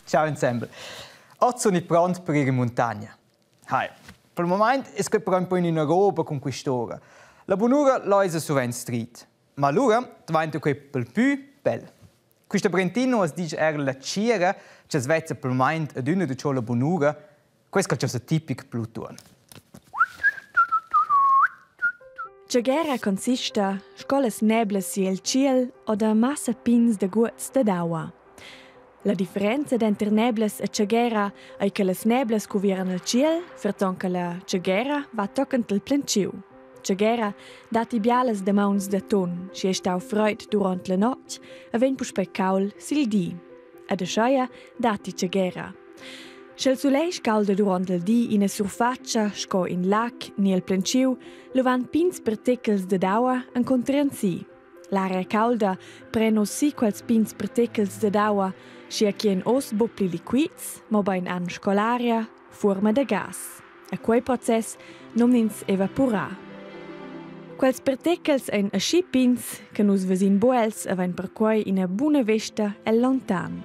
Ciao insieme. Oggi sono pronto per ir in montagna. Hai, per il momento è che però un po' in roba con quest'ora. La buonura la è sovente street, ma l'ora diventa qui per più bella. Questa brentino si dice era la cera, che svezza per il momento ad una di ciò la buonura, questo è cosa tipico pluton. Ciagera consiste scolas neblas si el ciel o da massa pins de guts de daua. La differenza d'enter neblas e ciagera è che las neblas cuvieran il ciel, ferton che la ciagera va toccant il plenciu. Ciagera dati bialas de mauns de ton, si è stau freud durant la notte e ven puspei caul sil di. E de schaia dati ciagera. Se il sole scalda durant il di in a surfaccia, sco in lac, ni il plenciu, lo van pins particles de daua incontran si. L'aria calda preno si quels pins particles de daua, sia che in os bopli liquids, ma bain an scolaria, forma de gas. E quei process non ins evapora. Quels particles ein a schi pins che nus vesin boels avain per quei in a buna vesta e lontan.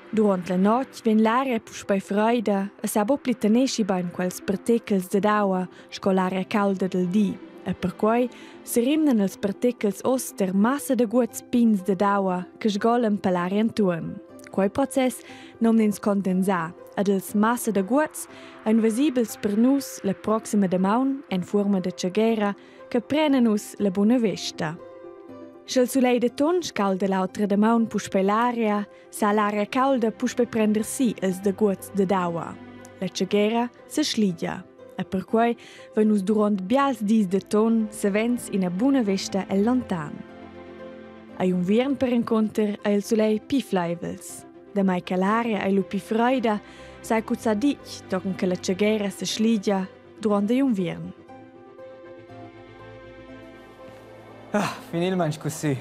Durant la notte ven l'aria puspei freida e sa bopli tenesci bain quels particles de daua sco l'aria calda del di. E per quei si rimnen els particles os der massa de guts pins de daua che sgolen per l'aria intuorn. Quei process non ins condensar, ed els massa de guts ein visibels per nus la proxima de maun en forma de ciagera che prenen nus la buna vesta. Se il soleil de ton scalda l'autra de maun puspei l'aria, sa l'aria calda puspei prender si els de guts de daua. La ciagera se schlidia. E per quei ven nus durant bials dis de ton se vens in a buna vesta e lontan. Ai un viern per inconter e il soleil pi fleivels. Da mai che l'aria e lu pi freida, sai cuzza dic tochen che la ciagera se schlidia durant un viern. Finalmente così.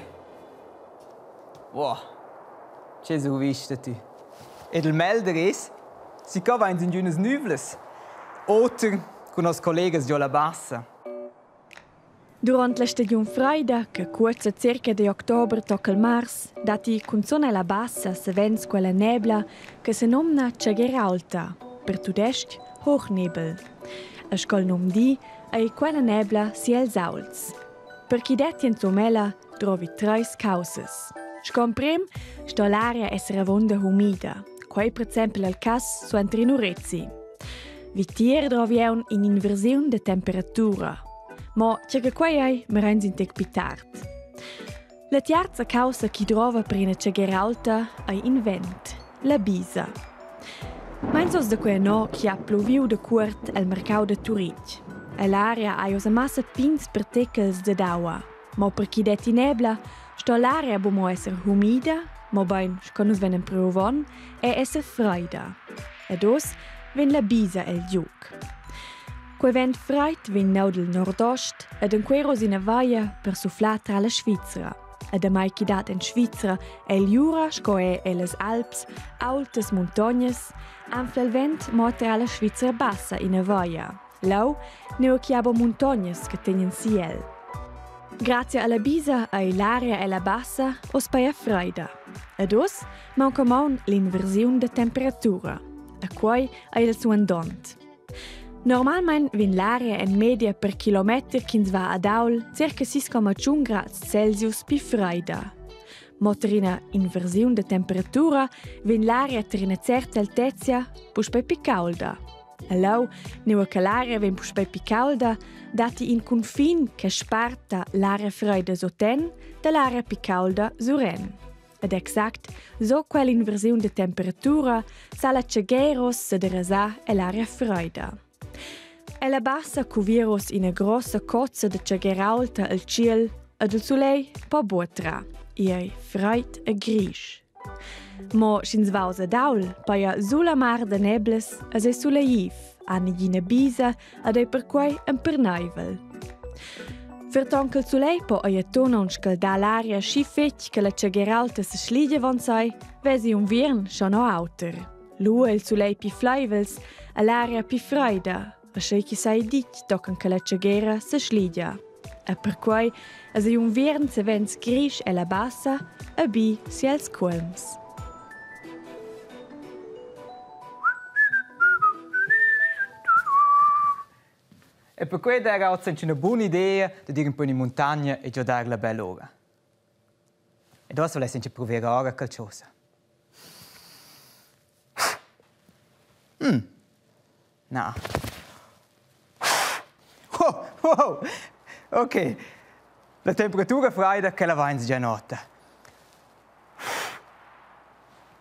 Wow, c'è so vista tu. E il melder es, si cava in giunas nuvles. Otter con os collegas di la bassa. Durant la stagione freida, che curza circa di ottobre tocca il mars, dati con zona la bassa se vens quella nebla che si nomna ciagera alta, per tudest hochnebel. E scol nom di è quella nebla si els auls. Per chi detti in somela trovi tre causes. Scomprim sto l'aria essere vonda humida, quei per esempio il cas su entrinurezzi. Vitier troviaun in inversione de temperatura. Ma c'è che quei ai merens in tec pitart. La terza causa chi trova per una ciagera alta è in vent, la bisa. Mensos da quei no chi ha pluviu de cuort al mercau de Turic. E l'aria ha usa massa pins particles de daua. Ma per chi detti nebla, sto l'aria bomo essere humida, ma bain sconus venen provon, e essere freida. Ed os ven la bisa el giuc. Quei vent freit ven nau del nordost ed en queros in a vaia per sufflar tra la Svizra. Ed a mai chi dat en Svizra el Jura sco e les Alps, altes montagnes, anfla il vent mo tra la Svizra bassa in a vaia. Lau neo chiabo montagnes che tenen ciel. Grazie alla bisa ai l'aria e la bassa os paia freida. Ed os manca maun l'inversione de temperatura. A quei è il suo andont. Normalmente vin l'aria in media per chilometro che va ad aul circa 6,1 gradi Celsius pi freida. Ma per una inversione de temperatura vin l'aria per una certa altezza puspei pi calda. Allau, neu che l'aria vin puspei pi calda, dati in confin che sparta l'aria freida soten dall'aria pi calda suren. Ed exact, so quell'inversione de temperatura sa la ciageros se derasa e l'aria freida. E la bassa cuvieros in a grossa cozza de ciagera alta al ciel ed il soleil po buotra, ei freit e grisch. Mo schins vaus ad aul, paia sulla mar de neblas as e suleiv, anni gina bisa ed ei per quei un pernaivel. Ferton che il soleil po a tona un scaldà l'aria schi fetg che la ciagera alta se schlidia von sei, vesi un viern schon no auter. Lua il soleil pi fleivels, a l'aria pi freida, a schei chi sai dit tocan che la ciagera se schlidia. E per quei, as un viern se vens grisch e la bassa, a bi si als colms. E per questo era oggi una buona idea di dire un po' in montagna e giocare la bella ora. E adesso volessi provare ora qualcosa. No. Wow. Ok. La temperatura fredda che la va in già notte.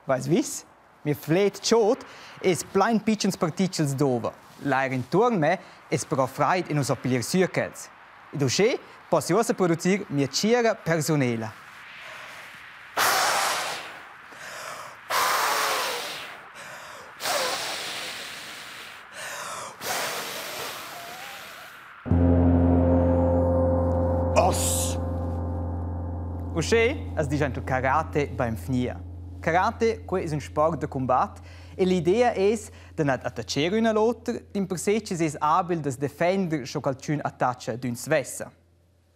Weißt du was? Mir fleht schot es plein pichens particels d'ova. L'air intorno me es però freit in us appelir cirkels. E dosché posso io produzir mia cera personela. Uscì es diventa karate beim Fnia. Karate è un sport de combat e l'idea è di non attaccare una lotta, in per sé ci è abile di difendere se qualcuno attacca d'un svessa.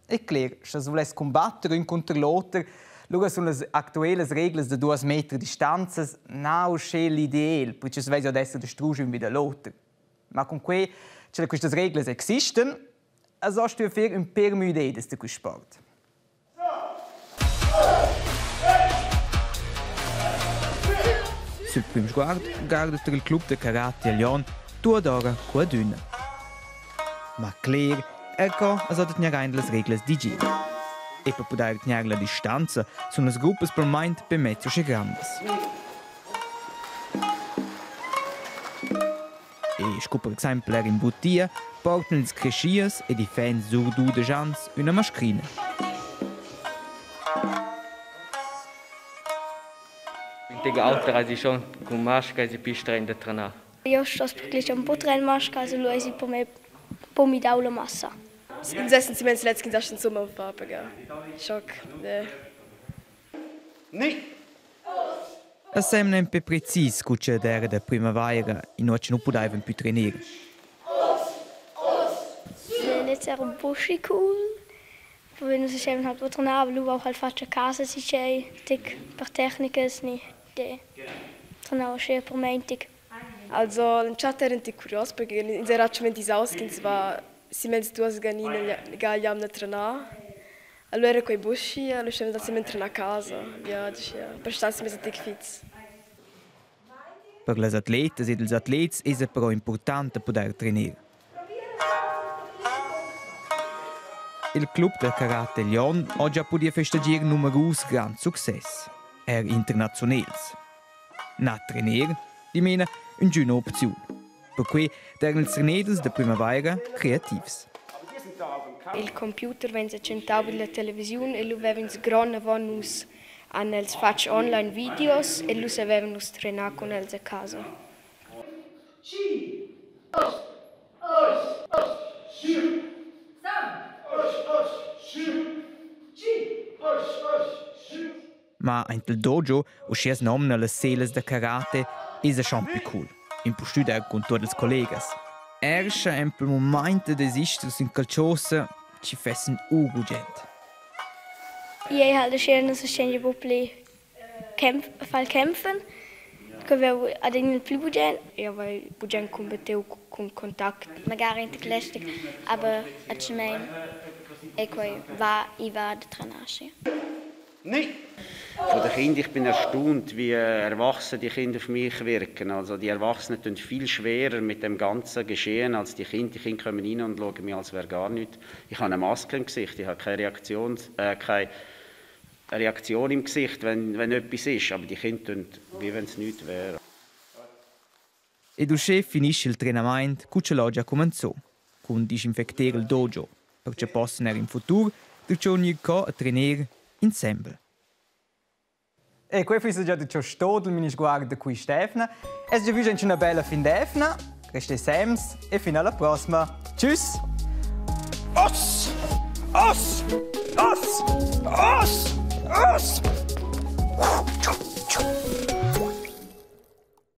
È chiaro, se si vuole combattere un contro l'altro, allora sono le attuali regole di 2 metri di distanza non l'ideale, perché si vede adesso distruggere wieder l'altro. Ma con queste regole esistono, so sto fare un per idea di questo sport. Sul primo sguardo guarda il club di karate a Lyon 2 ore con una. Ma chiaro, ecco, es hat nicht rein les regles di giro. E per poter tenere la distanza, sono le gruppe probabilmente per mezzo grandes. E sco per esempio in bottiglia, portano le crescias e difendono sur 2 jans una mascherina. Die Alter, also schon con Maschka, also più streng trainer. Io sto perché un po' train Maschka, also lui si po' mi dà la massa. In sessen si mens letzten das Sommer papaga. Schock. Es sembra un po' preciso cuccia d'era da primavera in cui non potevano più trainare. Jetzt era un po' cool. Poi non si scende halt trainare, lui auch halt faccia casa si c'è, per tecniche ni. Trainare schön per mentig. Also, in chat era ti curios perché in der Ratschment is ausgehens war si mens duas ganine galiam na trainare. Allora coi busci, allora scende da si mentre a casa. Ja, per stanza mezzo tic fits. Per les atletes e els atlets è però importante poter trainare. Il club del Karate Lyon ha già potuto festeggiare numerosi grandi successi. Internazionali. Non trainare, di meno, una giusta opzione. Per cui erano i traineri di primavera creativi. Il computer wenn si centava la televisione e lui aveva grande vanus an els fatch online videos e lui aveva nos trainare con els a casa. Ma in il dojo, uscì es nomina le seles de karate, è schon più cool. In postüder con tutti i colleghi. Erst ein momento desistus in calciosa ci fessen ugu gent. Io halt schön so schön popli kämpfen. Che ad in più bugen, ja weil bugen combatteu con contact. Magari in plastic, aber at mein ich war der Trainage. Von den Kindern, ich bin erstaunt, wie erwachsen die Kinder auf mich wirken. Also die Erwachsenen tun viel schwerer mit dem ganzen Geschehen als die Kinder. Die Kinder kommen rein und schauen mich, als wäre gar nichts. Ich habe eine Maske im Gesicht, ich habe keine Reaktion im Gesicht, wenn etwas ist. Aber die Kinder tun, wie wenn es nichts wäre. E dusché finisce il treinamento che ce l'ha già cominciato, con disinfettare il dojo, perché possano in futuro ogni cosa a trainare insieme. E questo è già tutto stato, mi sguardo qui Stefano. E se vi piace una bella fin d'Efna, restate sems e fino alla prossima. Tschüss! Os! Os! Os! Os! Os!